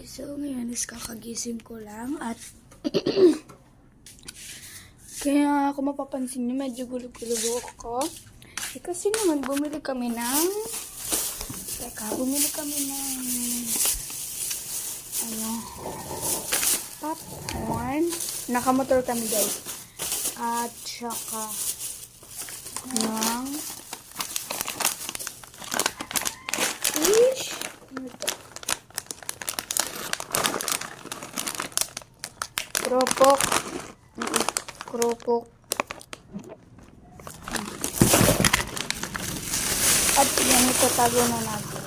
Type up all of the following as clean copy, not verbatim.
So ngayon is kakagising ko lang at kaya kung mapapansin nyo, medyo gulo-gulo ako. Kasi naman bumili kami ng popcorn. Nakamotor kami guys. At saka ng fish. Kropok. At yan, itatago na natin.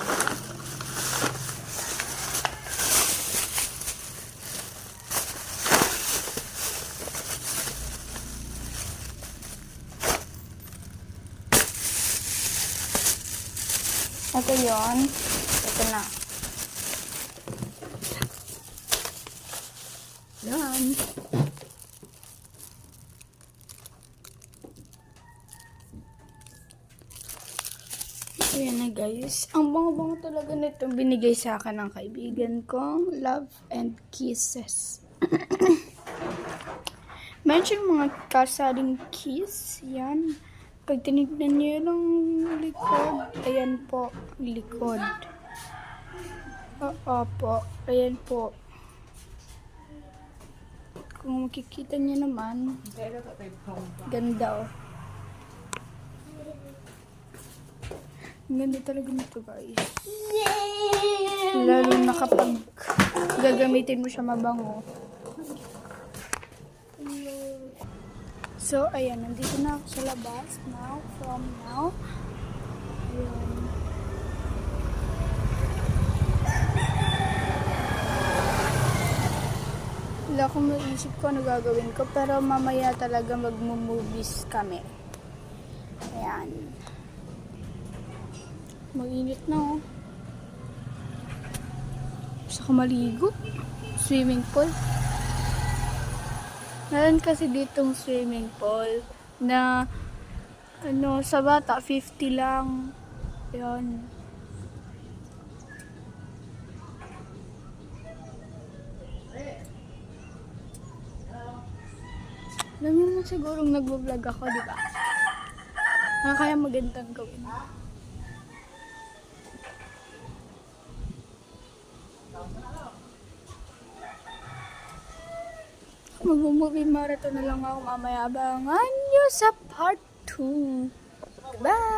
Ito yun. Ito na. Yan. Ayan na guys. Ang bango-bango talaga nito binigay sa akin ng kaibigan kong Love and Kisses. Meron siyang mga kasaling kiss. Yan. Pag tinignan niyo yung likod, ayan po, likod. Opo, ayan po. Kung makikita niyo naman, ganda oh. Ganda talaga nito guys. Lalo na kapag gagamitin mo siya mabango. So, ayan, nandito na ako sa labas from now. Ayan. Wala akong maisip ko ano gagawin ko, pero mamaya talaga mag-movies kami. Ayan. Mag-init na oh. Gusto ko maligo. Swimming pool. Meron kasi ditong swimming pool na sa bata 50 lang. Yan. Alam niyo naman sigurong nagbo-vlog ako, di ba? Kaya magandang gawin. Mag-movie marathon na lang ako mamaya. Abangan nyo sa part 2. Bye!